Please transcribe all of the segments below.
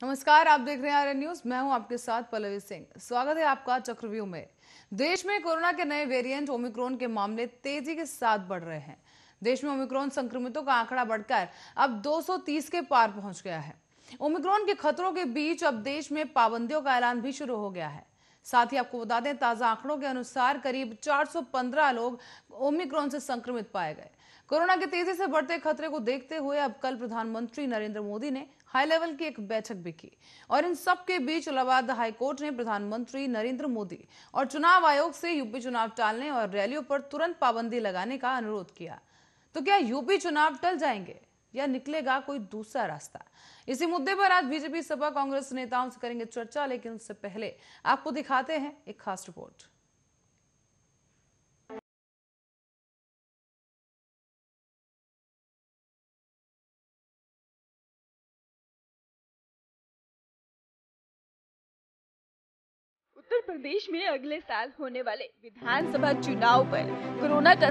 नमस्कार, आप देख रहे हैं आर्यन न्यूज। मैं हूं आपके साथ पल्लवी सिंह। स्वागत है आपका चक्रव्यूह में। देश में कोरोना के नए वेरिएंट ओमिक्रॉन के मामले तेजी के साथ बढ़ रहे हैं। देश में ओमिक्रॉन संक्रमितों का आंकड़ा बढ़कर अब 230 के पार पहुंच गया है। ओमिक्रॉन के खतरों के बीच अब देश में पाबंदियों का ऐलान भी शुरू हो गया है। साथ ही आपको बता दें, ताजा आंकड़ों के अनुसार करीब 415 लोग ओमिक्रॉन से संक्रमित पाए गए। कोरोना के तेजी से बढ़ते खतरे को देखते हुए अब कल प्रधानमंत्री नरेंद्र मोदी ने हाई लेवल की एक बैठक भी की और इन सब के बीच इलाहाबाद हाई कोर्ट ने प्रधानमंत्री नरेंद्र मोदी और चुनाव आयोग से यूपी चुनाव टालने और रैलियों पर तुरंत पाबंदी लगाने का अनुरोध किया। तो क्या यूपी चुनाव टल जाएंगे या निकलेगा कोई दूसरा रास्ता? इसी मुद्दे पर आज बीजेपी सपा कांग्रेस नेताओं से करेंगे चर्चा, लेकिन उससे पहले आपको दिखाते हैं एक खास रिपोर्ट। उत्तर प्रदेश में अगले साल होने वाले विधानसभा चुनाव पर कोरोना का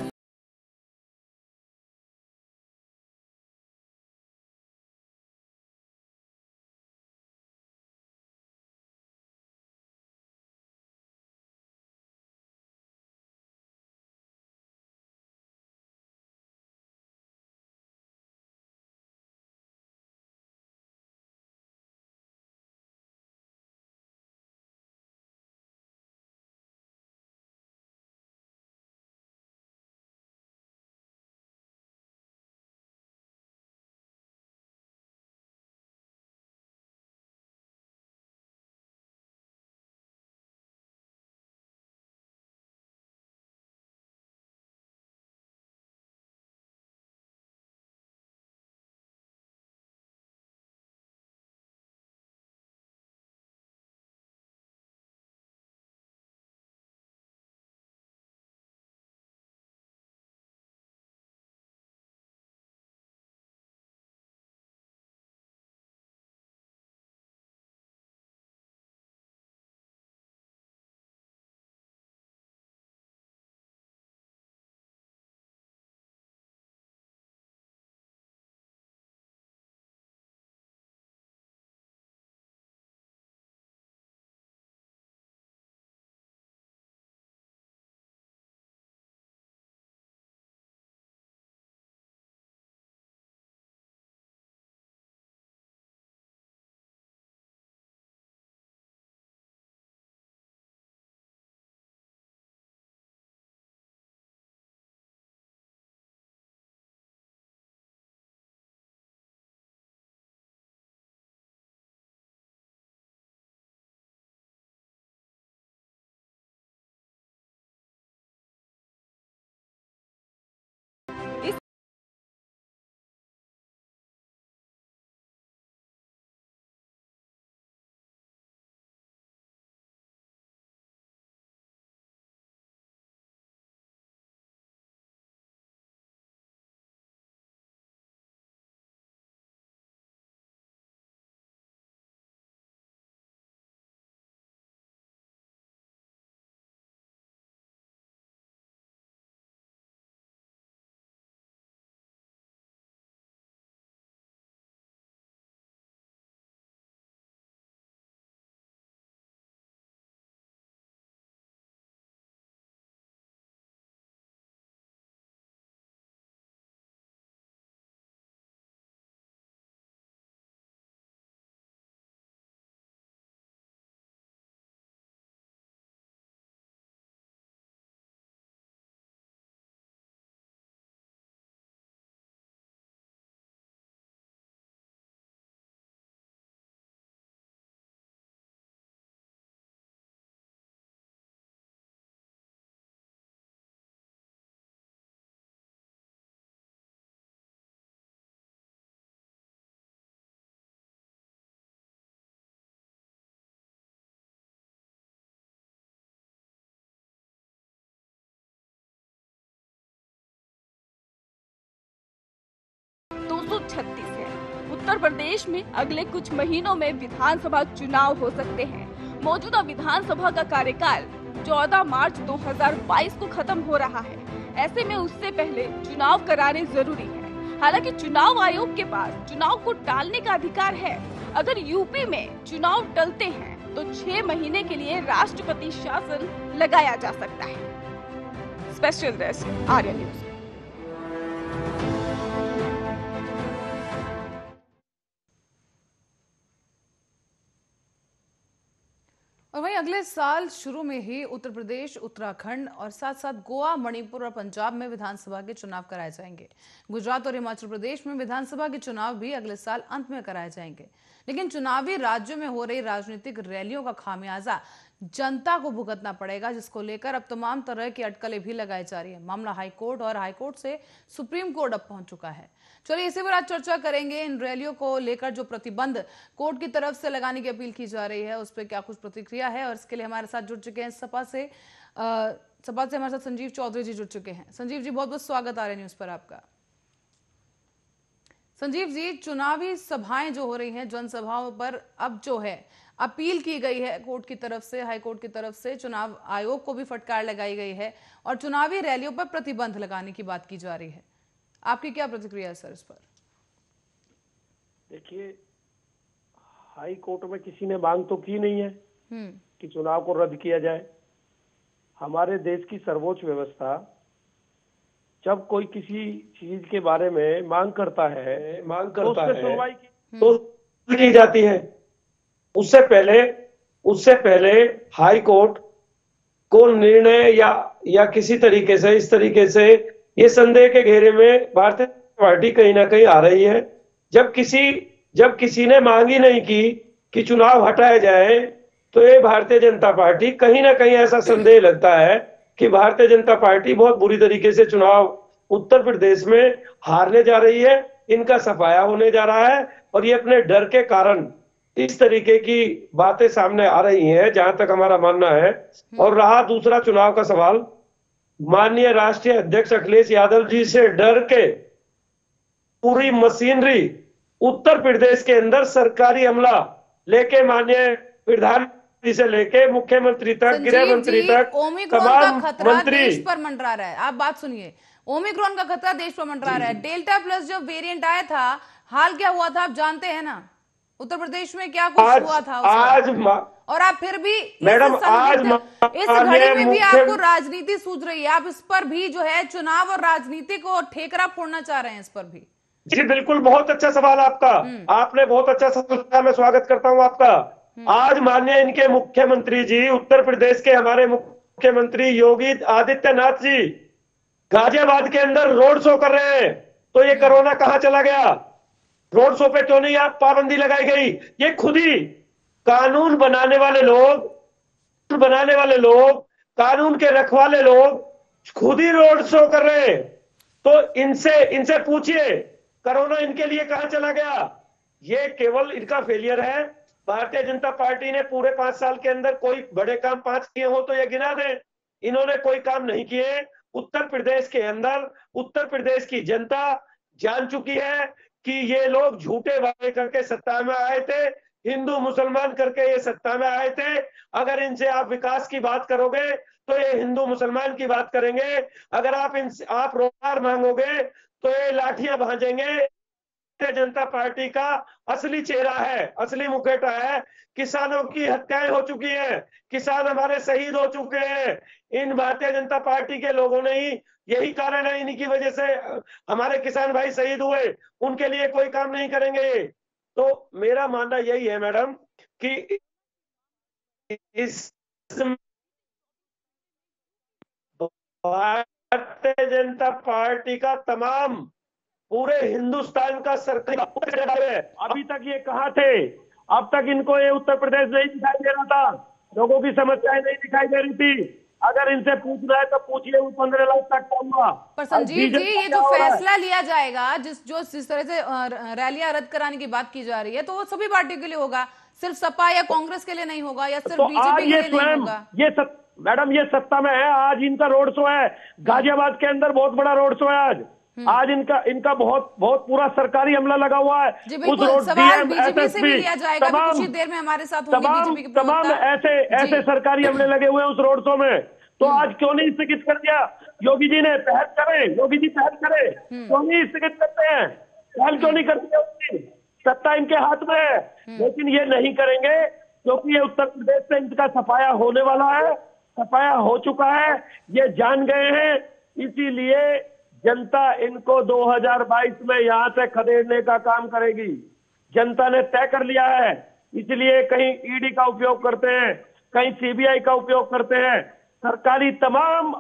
(236) है। उत्तर प्रदेश में अगले कुछ महीनों में विधानसभा चुनाव हो सकते हैं। मौजूदा विधानसभा का कार्यकाल 14 मार्च 2022 को खत्म हो रहा है। ऐसे में उससे पहले चुनाव कराने जरूरी है। हालांकि चुनाव आयोग के पास चुनाव को टालने का अधिकार है। अगर यूपी में चुनाव टलते हैं तो 6 महीने के लिए राष्ट्रपति शासन लगाया जा सकता है। Special desk Arya news. और वहीं अगले साल शुरू में ही उत्तर प्रदेश, उत्तराखंड और साथ साथ गोवा, मणिपुर और पंजाब में विधानसभा के चुनाव कराए जाएंगे। गुजरात और हिमाचल प्रदेश में विधानसभा के चुनाव भी अगले साल अंत में कराए जाएंगे। लेकिन चुनावी राज्यों में हो रही राजनीतिक रैलियों का खामियाजा जनता को भुगतना पड़ेगा, जिसको लेकर अब तमाम तरह की अटकलें भी लगाई जा रही है। मामला हाईकोर्ट और हाईकोर्ट से सुप्रीम कोर्ट अब पहुंच चुका है। चलिए इसी पर आज चर्चा करेंगे। इन रैलियों को लेकर जो प्रतिबंध कोर्ट की तरफ से लगाने की अपील की जा रही है, उस पर क्या कुछ प्रतिक्रिया है, और इसके लिए हमारे साथ जुड़ चुके हैं सपा से हमारे साथ संजीव चौधरी जी जुड़ चुके हैं। संजीव जी, बहुत बहुत स्वागत आर्या न्यूज पर आपका। संजीव जी, चुनावी सभाएं जो हो रही हैं, जनसभाओं पर अब जो है अपील की गई है कोर्ट की तरफ से, हाईकोर्ट की तरफ से, चुनाव आयोग को भी फटकार लगाई गई है और चुनावी रैलियों पर प्रतिबंध लगाने की बात की जा रही है। आपकी क्या प्रतिक्रिया है सर इस पर? देखिए, हाई कोर्ट में किसी ने मांग तो की नहीं है कि चुनाव को रद्द किया जाए। हमारे देश की सर्वोच्च व्यवस्था जब कोई किसी चीज के बारे में मांग करता है तो उस पर सुनवाई की जाती है। उससे पहले हाई कोर्ट को निर्णय या किसी तरीके से, इस तरीके से ये संदेह के घेरे में भारतीय पार्टी कहीं ना कहीं आ रही है। जब किसी ने मांग ही नहीं की कि चुनाव हटाया जाए, तो ये भारतीय जनता पार्टी, कहीं ना कहीं ऐसा संदेह लगता है कि भारतीय जनता पार्टी बहुत बुरी तरीके से चुनाव उत्तर प्रदेश में हारने जा रही है, इनका सफाया होने जा रहा है और ये अपने डर के कारण इस तरीके की बातें सामने आ रही हैं, जहां तक हमारा मानना है। और रहा दूसरा चुनाव का सवाल, माननीय राष्ट्रीय अध्यक्ष अखिलेश यादव जी से डर के पूरी मशीनरी उत्तर प्रदेश के अंदर सरकारी अमला लेके माननीय प्रधानमंत्री से लेके मुख्यमंत्री तक, गृह मंत्री तक, तमाम मंत्री देश पर मंडरा रहा है। आप बात सुनिए, ओमिक्रॉन का खतरा देश पर मंडरा रहा है। डेल्टा प्लस जब वेरिएंट आया था, हाल क्या हुआ था आप जानते हैं ना, उत्तर प्रदेश में क्या कुछ हुआ था आज और आप फिर भी मैडम इस घड़ी में भी आपको राजनीति सूझ रही है। आप इस पर भी जो है चुनाव और राजनीति को ठेकरा फोड़ना चाह रहे हैं इस पर भी। जी बिल्कुल, बहुत अच्छा सवाल आपका, आपने बहुत अच्छा सवाल किया, मैं स्वागत करता हूं आपका। आज माननीय इनके मुख्यमंत्री जी, उत्तर प्रदेश के हमारे मुख्यमंत्री योगी आदित्यनाथ जी गाजियाबाद के अंदर रोड शो कर रहे हैं, तो ये कोरोना कहां चला गया? रोड शो पे क्यों नहीं आप पाबंदी लगाई गई? ये खुद ही कानून बनाने वाले लोग, कानून के रखवाले लोग खुद ही रोड शो कर रहे हैं। तो इनसे पूछिए कोरोना इनके लिए कहां चला गया? ये केवल इनका फेलियर है। भारतीय जनता पार्टी ने पूरे 5 साल के अंदर कोई बड़े काम 5 किए हो तो ये गिना दें। इन्होंने कोई काम नहीं किए। उत्तर प्रदेश के अंदर उत्तर प्रदेश की जनता जान चुकी है कि ये लोग झूठे वादे करके सत्ता में आए थे, हिंदू मुसलमान करके ये सत्ता में आए थे। अगर इनसे आप विकास की बात करोगे तो ये हिंदू मुसलमान की बात करेंगे। अगर आप रोजगार मांगोगे तो ये लाठियां भांजेंगे। भारतीय जनता पार्टी का असली चेहरा है, असली मुखौटा है। किसानों की हत्याएं हो चुकी हैं, किसान हमारे शहीद हो चुके हैं। इन भारतीय जनता पार्टी के लोगों ने ही, यही कारण है, इन्हीं की वजह से हमारे किसान भाई शहीद हुए। उनके लिए कोई काम नहीं करेंगे। तो मेरा मानना यही है मैडम कि इस भारतीय जनता पार्टी का तमाम पूरे हिंदुस्तान का सरकार है। अभी तक ये कहां थे? अब तक इनको ये उत्तर प्रदेश नहीं दिखाई दे रहा था, लोगों की समस्याएं नहीं दिखाई दे रही थी। अगर इनसे पूछना है तो पूछिए, वो 15 लाख तक कम हुआ। पर संजीव जी, ये जो फैसला लिया जाएगा, जिस तरह से रैलियां रद्द कराने की बात की जा रही है, तो वो सभी पार्टियों के लिए होगा, सिर्फ सपा या कांग्रेस के लिए नहीं होगा, या सिर्फ बीजेपी के लिए नहीं होगा। मैडम ये सत्ता में है, आज इनका रोड शो है गाजियाबाद के अंदर, बहुत बड़ा रोड शो है आज इनका बहुत पूरा सरकारी अमला लगा हुआ है। उस रोड सवाल बीजेपी से भी लिया जाएगा, कुछ ही देर में हमारे साथ होंगे बीजेपी के तमाम ऐसे सरकारी अमले लगे हुए हैं उस रोड शो में। तो आज क्यों नहीं स्थगित कर दिया? योगी जी ने पहल करें, योगी जी पहल करें, क्यों नहीं स्थगित करते हैं? पहल क्यों नहीं करती है? सत्ता इनके हाथ में है, लेकिन ये नहीं करेंगे क्योंकि ये उत्तर प्रदेश से इनका सफाया होने वाला है, सफाया हो चुका है, ये जान गए हैं। इसीलिए जनता इनको 2022 में यहां से खदेड़ने का काम करेगी। जनता ने तय कर लिया है, इसलिए कहीं ईडी का उपयोग करते हैं, कहीं सीबीआई का उपयोग करते हैं, सरकारी तमाम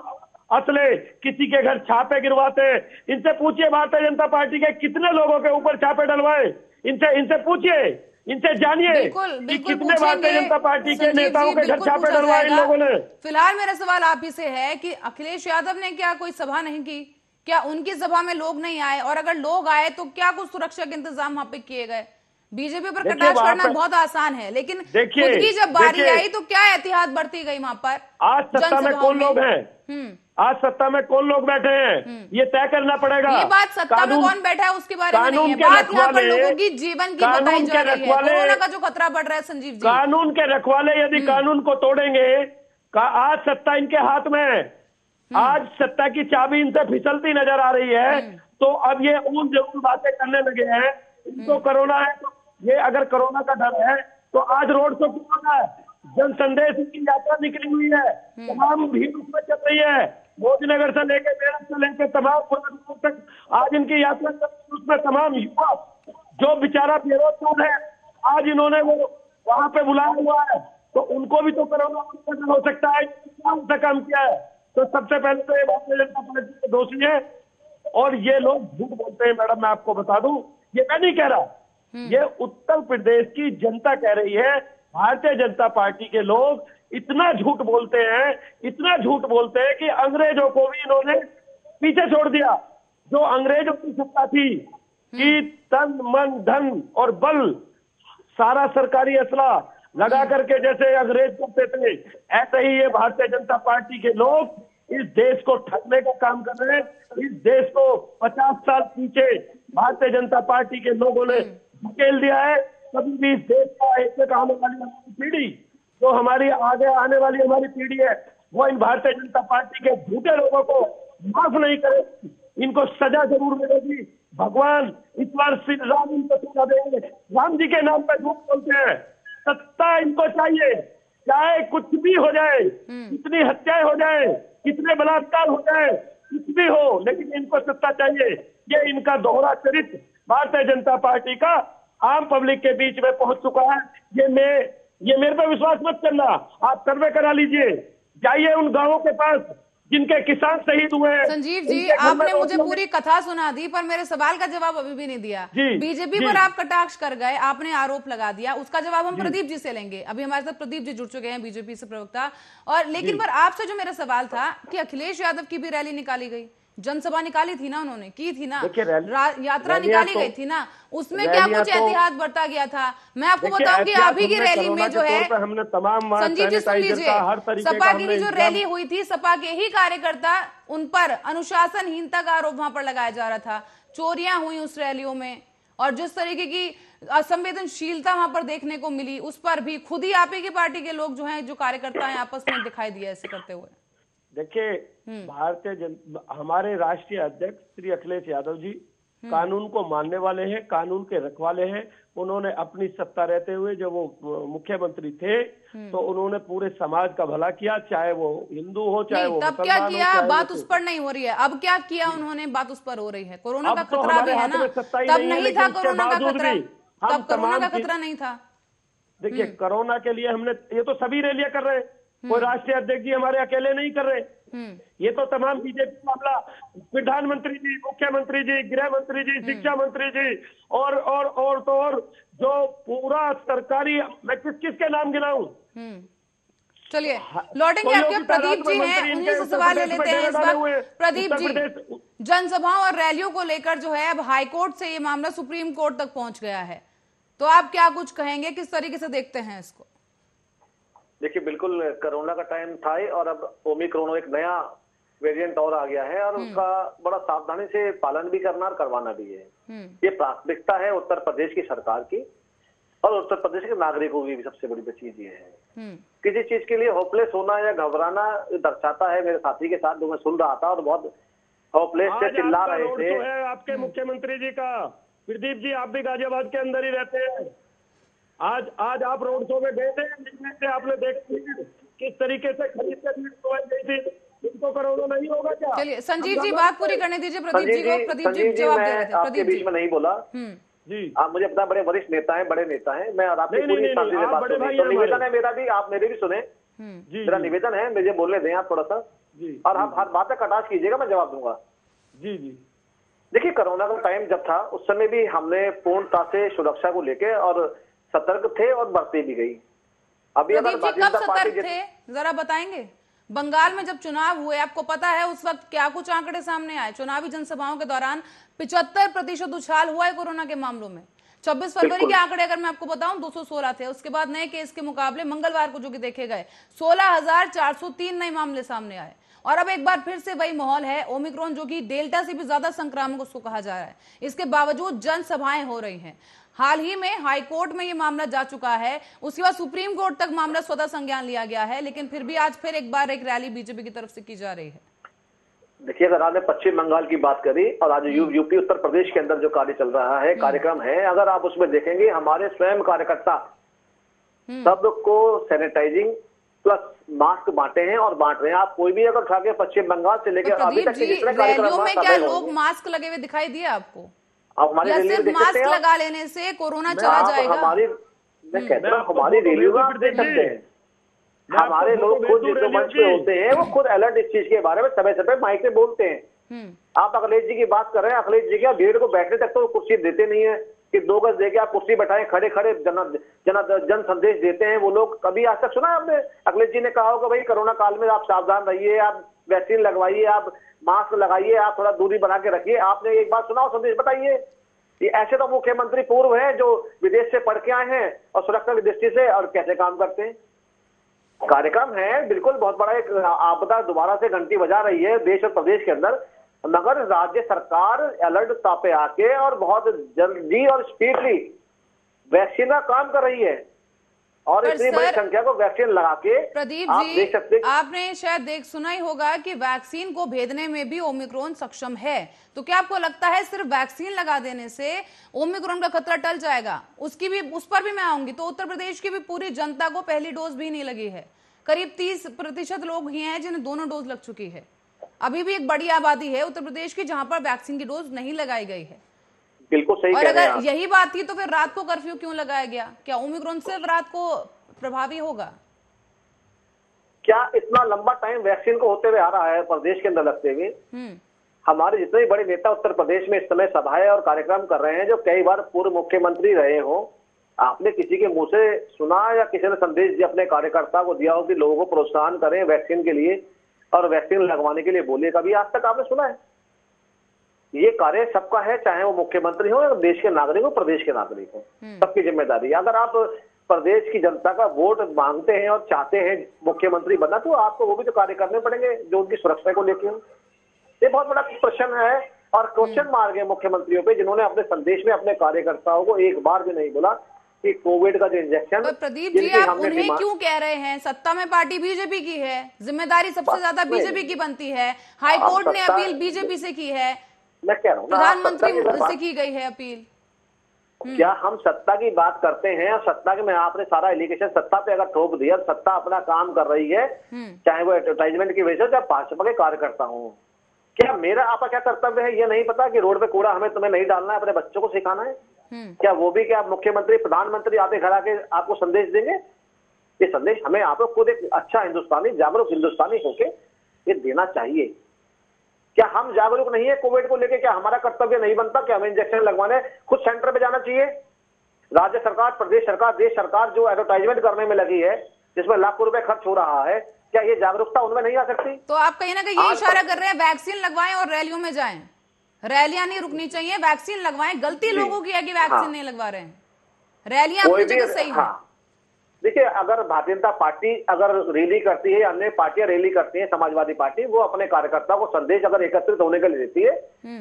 असले किसी के घर छापे गिरवाते हैं। इनसे पूछिए भारतीय जनता पार्टी के कितने लोगों के ऊपर छापे डलवाए, इनसे पूछिए, इनसे जानिए कि कितने भारतीय जनता पार्टी के नेताओं के घर छापे डलवाए इन लोगों ने। फिलहाल मेरा सवाल आप ही से है कि अखिलेश यादव ने क्या कोई सभा नहीं की? क्या उनकी सभा में लोग नहीं आए? और अगर लोग आए तो क्या कुछ सुरक्षा के इंतजाम वहां पे किए गए? बीजेपी पर कटाक्ष करना बहुत आसान है, लेकिन खुद की जब बारी आई तो क्या एहतियात बरती गई वहां पर? आज सत्ता में कौन लोग हैं? आज सत्ता में कौन लोग बैठे हैं, ये तय करना पड़ेगा। ये बात सत्ता में कौन बैठा है उसके बारे में नहीं है, बात यहाँ पर लोगों की जीवन की बताई जा रही है। कोरोना का जो खतरा बढ़ रहा है संजीव जी, कानून के रखवाले यदि कानून को तोड़ेंगे, आज सत्ता इनके हाथ में है, आज सत्ता की चाबी इनसे फिसलती नजर आ रही है। तो अब ये उन जरूर बातें करने लगे हैं, इनको कोरोना है तो ये अगर कोरोना का डर है तो आज रोड शो क्यों होना है? जन संदेश की यात्रा निकली हुई है, तमाम भीड़ उसमें चल रही है, मोदीनगर से लेके मेरठ से लेके तमाम तक आज इनकी यात्रा उसमें तमाम युवा जो बेचारा बेरोजगार है आज इन्होंने वो वहां पे बुलाया हुआ है, तो उनको भी तो कोरोना हो सकता है। उनसे काम किया है तो सबसे पहले तो ये भारतीय जनता पार्टी के दोषी है और ये लोग झूठ बोलते हैं। मैडम मैं आपको बता दूं, ये मैं नहीं कह रहा, ये उत्तर प्रदेश की जनता कह रही है। भारतीय जनता पार्टी के लोग इतना झूठ बोलते हैं, इतना झूठ बोलते हैं कि अंग्रेजों को भी इन्होंने पीछे छोड़ दिया। जो अंग्रेजों की सत्ता थी कि तन मन धन और बल सारा सरकारी असला लगा करके जैसे अंग्रेज करते थे, ऐसे ही ये भारतीय जनता पार्टी के लोग इस देश को ठगने का काम कर रहे हैं। इस देश को 50 साल पीछे भारतीय जनता पार्टी के लोगों ने धकेल दिया है। कभी भी इस देश का एक आने वाली हमारी पीढ़ी, जो हमारी आगे आने वाली हमारी पीढ़ी है, वो इन भारतीय जनता पार्टी के झूठे लोगों को माफ नहीं करेगी, इनको सजा जरूर मिलेगी। भगवान इस बार श्री राम इनको सजा देंगे। राम जी के नाम पर झूठ बोलते हैं, सत्ता इनको चाहिए, चाहे कुछ भी हो जाए, कितनी हत्याएं हो जाए, कितने बलात्कार हो जाए, कुछ भी हो, लेकिन इनको सत्ता चाहिए। ये इनका दोहरा चरित्र भारतीय जनता पार्टी का आम पब्लिक के बीच में पहुंच चुका है। ये मेरे पे विश्वास मत करना, आप सर्वे करा लीजिए, जाइए उन गांवों के पास जिनके किसान शहीद हुए हैं। संजीव जी, आपने मुझे पूरी कथा सुना दी पर मेरे सवाल का जवाब अभी भी नहीं दिया। बीजेपी पर आप कटाक्ष कर गए, आपने आरोप लगा दिया, उसका जवाब हम प्रदीप जी से लेंगे। अभी हमारे साथ प्रदीप जी जुड़ चुके हैं, बीजेपी से प्रवक्ता। और लेकिन पर आपसे जो मेरा सवाल था कि अखिलेश यादव की भी रैली निकाली गई, जनसभा निकाली थी ना, उन्होंने की थी ना, यात्रा निकाली गई थी ना, उसमें क्या कुछ एहतियात बरता गया था? मैं आपको बताऊं कि आप ही की रैली में जो है, हमने तमाम संजीव जी सुन लीजिए, सपा की जो रैली हुई थी, सपा के ही कार्यकर्ता, उन पर अनुशासनहीनता का आरोप वहां पर लगाया जा रहा था, चोरियां हुई उस रैलियों में, और जिस तरीके की असंवेदनशीलता वहां पर देखने को मिली, उस पर भी खुद ही आप ही की पार्टी के लोग जो हैं, जो कार्यकर्ता हैं, आपस में दिखाई दिया ऐसे करते हुए। देखिए, हमारे राष्ट्रीय अध्यक्ष श्री अखिलेश यादव जी कानून को मानने वाले हैं, कानून के रखवाले हैं। उन्होंने अपनी सत्ता रहते हुए जब वो मुख्यमंत्री थे तो उन्होंने पूरे समाज का भला किया, चाहे वो हिंदू हो चाहे वो तब क्या किया, बात उस पर नहीं हो रही है। अब क्या किया उन्होंने, बात उस पर हो रही है। कोरोना का खतरा भी है ना, तब नहीं था कोरोना का खतरा, तब कोरोना का खतरा नहीं था। देखिए, कोरोना के लिए हमने, ये तो सभी रैलियां कर रहे हैं, कोई राष्ट्रीय अध्यक्ष जी हमारे अकेले नहीं कर रहे। ये तो तमाम बीजेपी मामला, प्रधानमंत्री जी, मुख्यमंत्री जी, गृह मंत्री जी, शिक्षा मंत्री जी और जो पूरा सरकारी, मैं किसके नाम गिनाऊं? चलिए लौटेंगे आपके प्रदीप जी हैं, उन्हीं से सवाल ले लेते हैं इस वक्त। प्रदीप जी, जनसभाओं और रैलियों को लेकर जो है अब हाईकोर्ट से ये मामला सुप्रीम कोर्ट तक पहुंच गया है, तो आप क्या कुछ कहेंगे, किस तरीके से देखते हैं इसको? देखिए, बिल्कुल कोरोना का टाइम था ही और अब ओमिक्रॉन एक नया वेरिएंट और आ गया है और उसका बड़ा सावधानी से पालन भी करना और करवाना भी है। ये प्राथमिकता है उत्तर प्रदेश की सरकार की और उत्तर प्रदेश के नागरिकों की भी सबसे बड़ी चीज ये है। किसी चीज के लिए होपलेस होना या घबराना दर्शाता है। मेरे साथी के साथ जो मैं सुन रहा था और बहुत होपलेस से चिल्ला रहे थे आपके मुख्यमंत्री जी का, प्रदीप जी, आप भी गाजियाबाद के अंदर ही रहते हैं। आज आप रोड शो में गए थे, आपने देखा किस तरीके से खरीद कर गई थी। इनको करोड़ों नहीं होगा क्या? चलिए संजीव जी बात पूरी करने दीजिए प्रदीप जी को। प्रदीप जी जवाब दे रहे थे। आपके बीच में नहीं बोला जी, आप मुझे पता बड़े वरिष्ठ नेता हैं, बड़े नेता हैं। मैं आपकी पूरी शांति से बात करूं तो निवेदन है मेरा भी, आप मेरे भी सुने। मेरा निवेदन है, मुझे बोलने दें आप थोड़ा सा जी, और आप हर बात का कटाक्ष कीजिएगा, मैं जवाब दूंगा। जी जी। देखिए, कोरोना का टाइम जब था उस समय भी हमने पूर्णता से सुरक्षा को लेके और सतर्क थे और बरती भी गई। अभी अगर प्रदीप जी कब सतर्क थे जरा बताएंगे? बंगाल में जब चुनाव हुए आपको पता है उस वक्त क्या कुछ आंकड़े सामने आए? चुनावी जनसभाओं के दौरान 75% उछाल हुआ है कोरोना के मामलों में। 26 फरवरी के आंकड़े अगर मैं आपको बताऊं 216 थे। उसके बाद नए केस के मुकाबले मंगलवार को जो कि देखे गए 16,403 नए मामले सामने आए। और अब एक बार फिर से वही माहौल है। ओमिक्रॉन जो कि डेल्टा से भी ज्यादा संक्रामक उसको कहा जा रहा है, इसके बावजूद जनसभाएं हो रही हैं। हाल ही में हाई कोर्ट में ये मामला जा चुका है, उसके बाद सुप्रीम कोर्ट तक मामला स्वतः संज्ञान लिया गया है, लेकिन फिर भी आज फिर एक बार एक रैली बीजेपी की तरफ से की जा रही है। देखिए, अगर आपने पश्चिम बंगाल की बात करी और आज यूपी उत्तर प्रदेश के अंदर जो कार्य चल रहा है, कार्यक्रम है, अगर आप उसमें देखेंगे हमारे स्वयं कार्यकर्ता सबको सैनिटाइजिंग प्लस मास्क बांटे हैं और बांट रहे हैं। आप कोई भी अगर उठा के पश्चिम बंगाल से लेकर अभी तक जितने रैलियों में क्या लोग मास्क लगे हुए दिखाई दिए आपको? हमारी सिर्फ मास्क लगा लेने से कोरोना चला जाएगा? मैं कहता हूँ हमारी रैलियों में आप देख सकते हैं, हमारे लोग खुद जिस मंच पे होते हैं वो खुद अलर्ट इस चीज के बारे में समय समय माइक पे बोलते हैं। आप अखिलेश जी की बात कर रहे हैं, अखिलेश जी क्या भीड़ को बैठने तक तो कुर्सी देते नहीं है कि 2 गज देके आप कुर्सी बैठाएं, खड़े खड़े जन संदेश देते हैं वो लोग। कभी आज तक सुना आपने अखिलेश जी ने कहा होगा भाई कोरोना काल में आप सावधान रहिए, आप वैक्सीन लगवाइए, आप मास्क लगाइए, आप थोड़ा दूरी बना के रखिए? आपने एक बार सुना संदेश? बताइए। ये ऐसे तो मुख्यमंत्री पूर्व हैं जो विदेश से पढ़ के आए हैं और सुरक्षा की दृष्टि से और कैसे काम करते हैं। कार्यक्रम है बिल्कुल बहुत बड़ा, एक आपदा दोबारा से घंटी बजा रही है देश और प्रदेश के अंदर, मगर राज्य सरकार अलर्ट पे आके और बहुत जल्दी और स्पीडली वैक्सीन का काम कर रही है और इतनी बड़ी संख्या को वैक्सीन लगा के प्रदीप आप जी देख सकते। आपने शायद सुना ही होगा कि वैक्सीन को भेदने में भी ओमिक्रॉन सक्षम है। तो क्या आपको लगता है सिर्फ वैक्सीन लगा देने से ओमिक्रॉन का खतरा टल जाएगा? उस पर भी मैं आऊंगी। तो उत्तर प्रदेश की भी पूरी जनता को पहली डोज भी नहीं लगी है। करीब 30% लोग ही हैं जिन्हें दोनों डोज लग चुकी है। अभी भी एक बड़ी आबादी है उत्तर प्रदेश की जहां पर वैक्सीन की डोज नहीं लगाई गई है। बिल्कुल सही और कह रहे हैं अगर यही बात थी तो फिर रात को कर्फ्यू क्यों लगाया गया? क्या ओमिक्रॉन सिर्फ रात को प्रभावी होगा? क्या इतना लंबा टाइम वैक्सीन को होते हुए आ रहा है प्रदेश के अंदर लगते हुए? हमारे जितने बड़े नेता उत्तर प्रदेश में इस समय सभाएं और कार्यक्रम कर रहे हैं जो कई बार पूर्व मुख्यमंत्री रहे हो, आपने किसी के मुंह से सुना या किसी ने संदेश अपने कार्यकर्ता को दिया हो कि लोगों को प्रोत्साहन करें वैक्सीन के लिए और वैक्सीन लगवाने के लिए बोले? कभी आज तक आपने सुना है? ये कार्य सबका है, चाहे वो मुख्यमंत्री हो या देश के नागरिक हो, प्रदेश के नागरिक हो, सबकी जिम्मेदारी है। अगर आप प्रदेश की जनता का वोट मांगते हैं और चाहते हैं मुख्यमंत्री बनना तो आपको वो भी तो कार्य करने पड़ेंगे जो उनकी सुरक्षा को लेकर। ये बहुत बड़ा प्रश्न है और क्वेश्चन मार्क है मुख्यमंत्रियों पे जिन्होंने अपने संदेश में अपने कार्यकर्ताओं को एक बार भी नहीं बोला कि कोविड का जो इंजेक्शन। तो प्रदीप जी आप उन्हें क्यों कह रहे हैं? सत्ता में पार्टी बीजेपी की है, जिम्मेदारी सबसे ज्यादा बीजेपी की बनती है। हाई कोर्ट ने अपील बीजेपी से की है, मैं कह रहा हूँ प्रधानमंत्री से की गई है अपील। क्या हम सत्ता की बात करते हैं और सत्ता के में आपने सारा एलिगेशन सत्ता पे अगर ठोक दिया, सत्ता अपना काम कर रही है चाहे वो एडवर्टाइजमेंट की वजह से चाहे भाजपा के कार्यकर्ता हो, क्या मेरा आपका क्या कर्तव्य है? ये नहीं पता कि रोड पे कूड़ा हमें तुम्हें नहीं डालना है, अपने बच्चों को सिखाना है? क्या वो भी क्या मुख्यमंत्री प्रधानमंत्री आते घर आके आपको संदेश देंगे? ये संदेश हमें आप लोग खुद एक अच्छा हिंदुस्तानी जागरूक हिंदुस्तानी होके ये देना चाहिए। क्या हम जागरूक नहीं है कोविड को लेके? क्या हमारा कर्तव्य नहीं बनता कि हमें इंजेक्शन लगवाने खुद सेंटर पे जाना चाहिए? राज्य सरकार, प्रदेश सरकार, देश सरकार जो एडवर्टाइजमेंट करने में लगी है जिसमें लाखों रुपए खर्च हो रहा है, क्या ये जागरूकता उनमें नहीं आ सकती? तो आप कहीं ना कहीं ये इशारा कर रहे हैं वैक्सीन लगवाएं और रैलियों में जाएं। रैलियां नहीं रुकनी चाहिए, वैक्सीन लगवाएं। गलती लोगों की है कि वैक्सीन नहीं लगवा रहे हैं, रैलियां अपनी जगह सही है। देखिए, अगर भारतीय जनता पार्टी अगर रैली करती है, अन्य पार्टियां रैली करती है, समाजवादी पार्टी वो अपने कार्यकर्ता को संदेश अगर एकत्रित होने के लिए देती है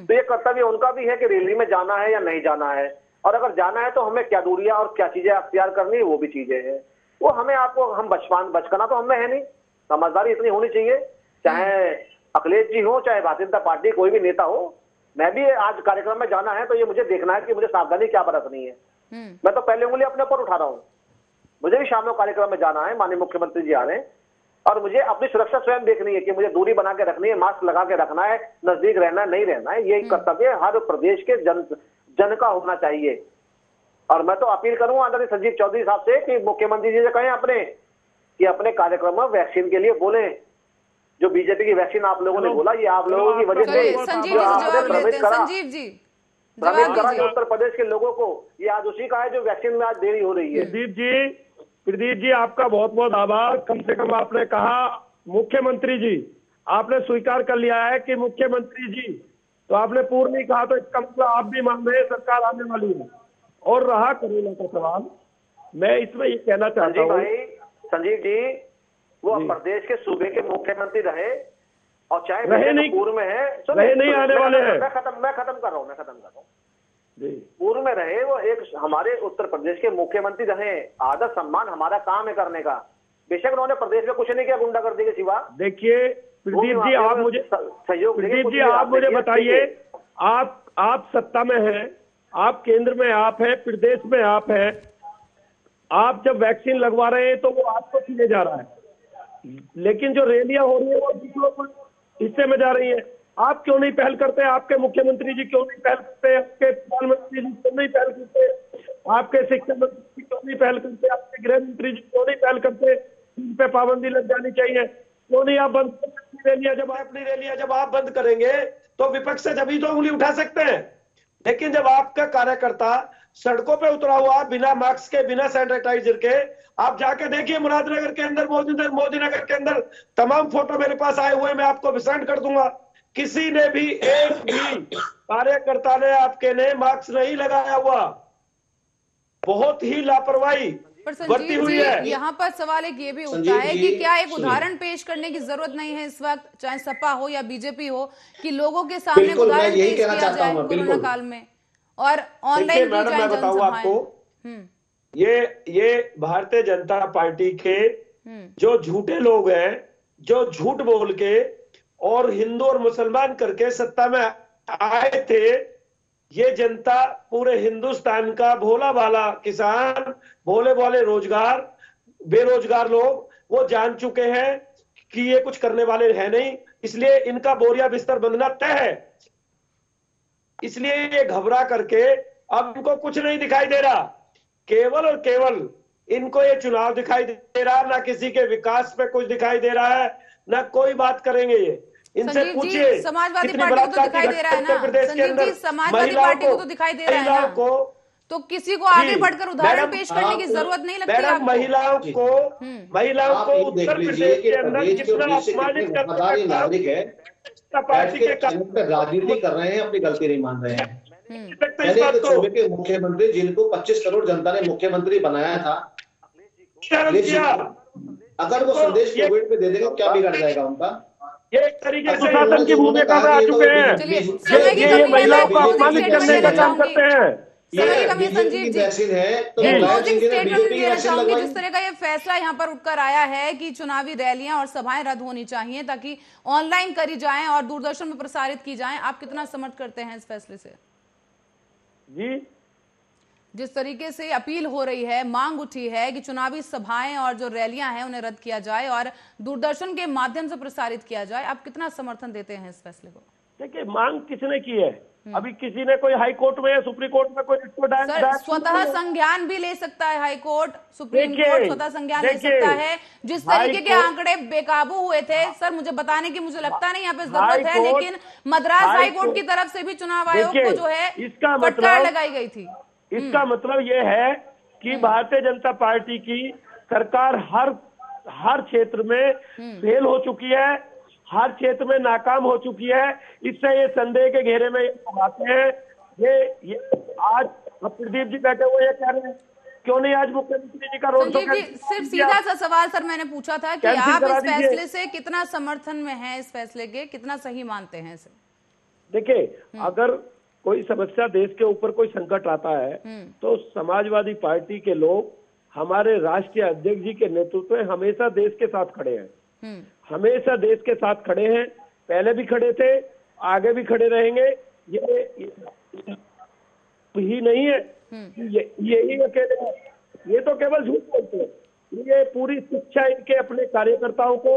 तो ये कर्तव्य उनका भी है कि रैली में जाना है या नहीं जाना है, और अगर जाना है तो हमें क्या दूरियां और क्या चीजें अख्तियार करनी है वो भी चीजें हैं। वो हमें आपको हम बचकाना तो हमें है नहीं, समझदारी इतनी होनी चाहिए। चाहे अखिलेश जी हो चाहे भारतीय जनता पार्टी कोई भी नेता हो, मैं भी आज कार्यक्रम में जाना है तो ये मुझे देखना है कि मुझे सावधानी क्या बरतनी है। मैं तो पहले उंगली अपने ऊपर उठा रहा हूँ। मुझे भी शाम में कार्यक्रम में जाना है, माननीय मुख्यमंत्री जी आ रहे हैं, और मुझे अपनी सुरक्षा स्वयं देखनी है कि मुझे दूरी बना के रखनी है, मास्क लगा के रखना है, नजदीक रहना है, नहीं रहना है। ये कर्तव्य हर प्रदेश के जन का होना चाहिए। और मैं तो अपील करूंगा आदरणीय संजीव चौधरी साहब से कि मुख्यमंत्री जी से कहें अपने कार्यक्रम में वैक्सीन के लिए बोलें। जो बीजेपी की वैक्सीन आप लोगों ने बोला, ये आप लोगों की वजह से प्रवेश करा उत्तर प्रदेश के लोगों को, ये आज उसी का है जो वैक्सीन में आज देरी हो रही है। प्रदीप जी आपका बहुत बहुत आभार। कम से कम आपने कहा मुख्यमंत्री जी, आपने स्वीकार कर लिया है कि मुख्यमंत्री जी, तो आपने पूर्ण नहीं कहा, तो इसका मतलब आप भी मान रहे हैं सरकार आने वाली है। और रहा कोरोना का सवाल, मैं इसमें ये कहना चाहता हूँ संजीव जी, वो प्रदेश के सूबे के मुख्यमंत्री रहे, और चाहे रहे नहीं, पूर्व में है, रहे नहीं आने वाले हैं। मैं खत्म कर रहा हूँ। पूर्व में रहे, वो एक हमारे उत्तर प्रदेश के मुख्यमंत्री रहे। आदर सम्मान हमारा काम है करने का। बेशक उन्होंने प्रदेश में कुछ नहीं किया गुंडागर्दी के सिवा। देखिए प्रदीप जी, आप मुझे सहयोग, प्रदीप जी आप मुझे बताइए, आप सत्ता में हैं, आप केंद्र में आप हैं, प्रदेश में आप हैं, आप जब वैक्सीन लगवा रहे हैं तो वो आपको छीने जा रहा है, लेकिन जो रैलियां हो रही है वो दूसरों को हिस्से में जा रही है। आप क्यों नहीं पहल करते? आपके मुख्यमंत्री जी क्यों नहीं पहल करते? आपके प्रधानमंत्री जी क्यों नहीं पहल करते? आपके शिक्षा मंत्री क्यों नहीं पहल करते? आपके गृह मंत्री जी क्यों नहीं पहल करते? इन पे पाबंदी लग जानी चाहिए। क्यों नहीं आप बंद करते रैलियां? जब आप बंद करेंगे तो विपक्ष से जब ही तो उंगली उठा सकते हैं। लेकिन जब आपका कार्यकर्ता सड़कों पे उतरा हुआ बिना मास्क के, बिना सैनिटाइजर के, आप जाके देखिए मुरादनगर के अंदर, मोदीनगर के अंदर तमाम फोटो मेरे पास आए हुए, मैं आपको विसरण कर दूंगा। किसी ने भी, एक भी कार्यकर्ता ने आपके ने मास्क नहीं लगाया हुआ। बहुत ही लापरवाही बरती हुई है। यहाँ पर सवाल एक ये भी उठता है कि क्या एक उदाहरण पेश करने की जरूरत नहीं है इस वक्त, चाहे सपा हो या बीजेपी हो, कि लोगों के सामने उदाहरण पेश किया जाए कोरोना काल में, और ऑनलाइन मैडम मैं बताऊं आपको, ये भारतीय जनता पार्टी के जो झूठे लोग हैं, जो झूठ बोल के और हिंदू और मुसलमान करके सत्ता में आए थे, ये जनता पूरे हिंदुस्तान का भोला भाला किसान, भोले भाले बेरोजगार लोग वो जान चुके हैं कि ये कुछ करने वाले हैं नहीं, इसलिए इनका बोरिया बिस्तर बंधना तय है। इसलिए ये घबरा करके अब इनको कुछ नहीं दिखाई दे रहा, केवल और केवल इनको ये चुनाव दिखाई दे रहा, ना किसी के विकास पे कुछ दिखाई दे रहा है, ना कोई बात करेंगे ये। इनसे पूछिए, समाजवादी पार्टी को तो दिखाई दे रहा है ना संजीव जी, समाजवादी पार्टी को तो दिखाई दे रहा है ना, तो किसी को आगे बढ़कर उदाहरण पेश करने की जरूरत नहीं लगती आपको? महिलाओं को उत्तर प्रदेश के अंदर कितना अपमानित करते नागरिक है, पार्टी के राजनीति कर रहे हैं, अपनी गलती नहीं मान रहे हैं। सूबे के मुख्यमंत्री जिनको 25 करोड़ जनता ने मुख्यमंत्री बनाया था, अगर वो संदेश कोविड पे दे देगा क्या बिगड़ जाएगा उनका? ये एक तरीके से शासन की भूमिका में आ चुके हैं। ये महिलाओं को अपमानित करने का काम करते हैं। वैक्सीन है तो जिस तरह का ये फैसला यहाँ पर उठकर आया है कि चुनावी रैलियां और सभाएं रद्द होनी चाहिए ताकि ऑनलाइन करी जाएं और दूरदर्शन में प्रसारित की जाएं, आप कितना समर्थन करते हैं इस फैसले से? जी, जिस तरीके से अपील हो रही है, मांग उठी है कि चुनावी सभाएं और जो रैलियां हैं उन्हें रद्द किया जाए और दूरदर्शन के माध्यम से प्रसारित किया जाए, आप कितना समर्थन देते हैं इस फैसले को? देखिए, मांग किसने की है? अभी किसी ने कोई हाई कोर्ट में या सुप्रीम कोर्ट में कोई स्वतः संज्ञान भी ले सकता है हाई कोर्ट, सुप्रीम कोर्ट स्वतः संज्ञान ले सकता है। जिस तरीके के आंकड़े बेकाबू हुए थे सर, मुझे बताने की मुझे लगता नहीं यहाँ पे जरूरत है, लेकिन मद्रास हाई कोर्ट की तरफ से भी चुनाव आयोग को जो है फटकार लगाई गई थी। इसका मतलब ये है कि भारतीय जनता पार्टी की सरकार हर क्षेत्र में फेल हो चुकी है, हर क्षेत्र में नाकाम हो चुकी है। इससे ये संदेह के घेरे में आते हैं। ये आज प्रदीप जी बैठे हुए ये कह रहे हैं, क्यों नहीं आज मुख्यमंत्री जी का रोड शो? सिर्फ सीधा सा सवाल सर मैंने पूछा था कि आप इस फैसले से कितना समर्थन में हैं, इस फैसले के कितना सही मानते हैं इसे? देखिए, अगर कोई समस्या देश के ऊपर कोई संकट आता है तो समाजवादी पार्टी के लोग हमारे राष्ट्रीय अध्यक्ष जी के नेतृत्व में हमेशा देश के साथ खड़े हैं, हमेशा देश के साथ खड़े हैं। पहले भी खड़े थे, आगे भी खड़े रहेंगे। ही नहीं है, यही अकेले, ये तो केवल झूठ बोलते हैं। ये पूरी शिक्षा इनके अपने कार्यकर्ताओं को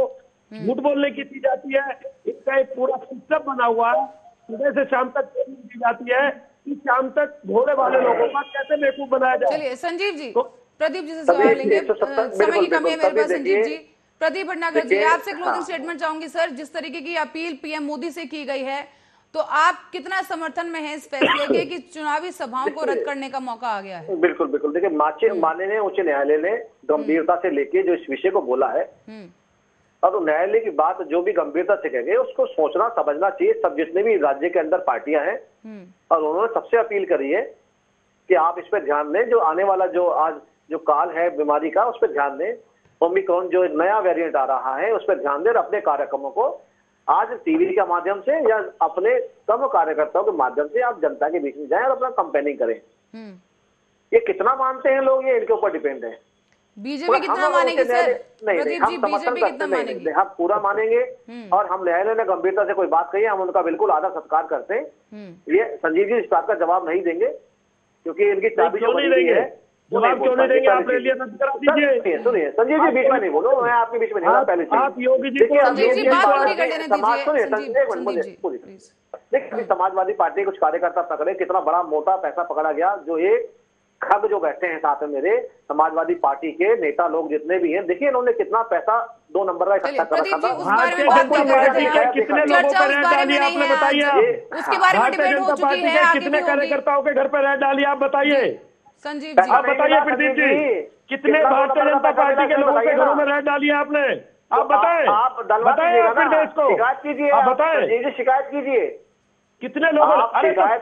झूठ बोलने की दी जाती है। इनका एक पूरा सिस्टम बना हुआ है, सुबह से शाम तक ट्रेनिंग दी जाती है कि शाम तक भोले वाले लोगों का कैसे बेवकूफ बनाया जाए। चलिए संजीव जी, प्रदीप जी से सवाल लेंगे, समय की कमी है मेरे पास। संजीव जी, प्रदीप भटनागर जी, आपसे क्लोजिंग स्टेटमेंट चाहूंगी सर। जिस तरीके की अपील पीएम मोदी से की गई है, तो आप कितना समर्थन में है इस फैसले के कि चुनावी सभाओं को रद्द करने का मौका आ गया है? बिल्कुल बिल्कुल, देखिए माननीय उच्च न्यायालय ने गंभीरता से लेके जो इस विषय को बोला है, और न्यायालय की बात जो भी गंभीरता से कह गए उसको सोचना समझना चाहिए सब, जितने भी राज्य के अंदर पार्टियां हैं। और उन्होंने सबसे अपील करी है कि आप इस पर ध्यान दें, जो आने वाला जो आज जो काल है बीमारी का, उस पर ध्यान दें। ओमिक्रॉन जो नया वेरिएंट आ रहा है उस पर ध्यान दें, अपने कार्यक्रमों को आज टीवी के माध्यम से या अपने कम कार्यकर्ताओं के माध्यम से आप जनता के बीच में जाएं और अपना कैंपेनिंग करें। ये कितना मानते हैं लोग, ये इनके ऊपर डिपेंड है। बीजेपी कितना मानेगी सर? प्रदीप जी, बीजेपी कितना मानेगी? हम पूरा मानेंगे, और हम न्यायालय ने गंभीरता से कोई बात कही है, हम उनका बिल्कुल आदर सत्कार करते हैं। ये संजीव जी इस बात का जवाब नहीं देंगे, क्योंकि इनकी चाबी जो बनी हुई है। जवाब क्यों नहीं देंगे? आप रैलियां रद्द करा दीजिए। सुनिए संजीव जी, बीच में नहीं बोलो, मैं आपके बीच में नहीं, पहले आप योगी जी को देखिए, समाजवादी पार्टी कुछ कार्यकर्ता पकड़े, कितना बड़ा मोटा पैसा पकड़ा गया, जो एक खग जो बैठे हैं साथ में मेरे समाजवादी पार्टी के नेता लोग जितने भी हैं, देखिए इन्होंने कितना पैसा 2 नंबर का इकट्ठा कर रखा था। भारतीय जनता पार्टी के कितने लोगों पर रेड डाली आपने बताइए? उसके बारे में डिबेट हो चुकी है, आगे कितने कार्यकर्ताओं के घर पर रेड डाली आप बताइए? संजीव जी आप बताइए प्रदीप जी, कितने भारतीय जनता पार्टी के लोगों के घरों में रेड डाली है आपने? आप बताएं, आप बताएं अपने देश को, शिकायत कीजिए, आप बताएं शिकायत कीजिए। कितने लोगों?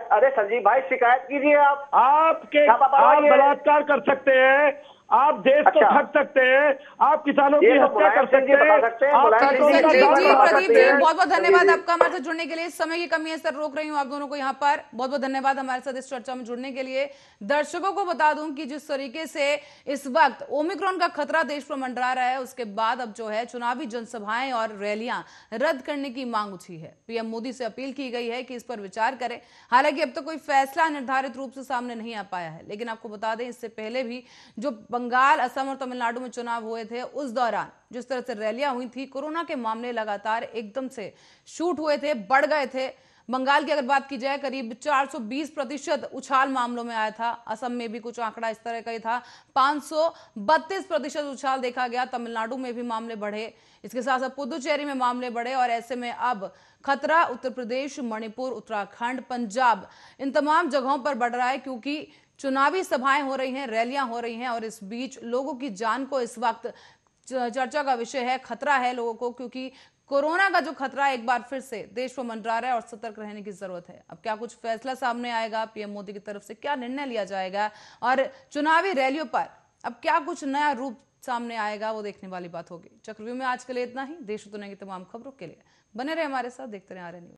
अरे संजीव भाई शिकायत कीजिए। आप बलात्कार कर सकते हैं, आप देश को ठग सकते हैं, आप किसानों की हत्या कर सकते हैं। प्रदीप जी, बहुत बहुत धन्यवाद आपका हमारे साथ जुड़ने के लिए। समय की कमी है सर, रोक रही हूँ आप दोनों को यहाँ पर। बहुत बहुत धन्यवाद हमारे साथ इस चर्चा में जुड़ने के लिए। दर्शकों को बता दूं कि जिस तरीके से इस वक्त ओमिक्रॉन का खतरा देश पर मंडरा रहा है, उसके बाद अब जो है चुनावी जनसभाएं और रैलियां रद्द करने की मांग उठी है। पीएम मोदी से अपील की गई है कि इस पर विचार करें। हालांकि अब तक कोई फैसला निर्धारित रूप से सामने नहीं आ पाया है, लेकिन आपको बता दें इससे पहले भी जो बंगाल, असम और तमिलनाडु में चुनाव हुए थे, उस दौरान जिस तरह से रैलियां हुई थी, कोरोना के मामले लगातार एकदम से शूट हुए थे, बढ़ गए थे। बंगाल की अगर बात की जाए, करीब 420% उछाल मामलों में आया था। असम में भी कुछ आंकड़ा इस तरह का ही था, 532% उछाल देखा गया। तमिलनाडु में भी मामले बढ़े, इसके साथ साथ पुदुचेरी में मामले बढ़े, और ऐसे में अब खतरा उत्तर प्रदेश, मणिपुर, उत्तराखंड, पंजाब, इन तमाम जगहों पर बढ़ रहा है, क्योंकि चुनावी सभाएं हो रही हैं, रैलियां हो रही हैं, और इस बीच लोगों की जान को इस वक्त चर्चा का विषय है। खतरा है लोगों को, क्योंकि कोरोना का जो खतरा एक बार फिर से देश पर मंडरा रहा है और सतर्क रहने की जरूरत है। अब क्या कुछ फैसला सामने आएगा, पीएम मोदी की तरफ से क्या निर्णय लिया जाएगा, और चुनावी रैलियों पर अब क्या कुछ नया रूप सामने आएगा, वो देखने वाली बात होगी। चक्रव्यूह में आज के लिए इतना ही। देश और दुनिया की तमाम खबरों के लिए बने रहे हमारे साथ, देखते रहे आरएन न्यूज।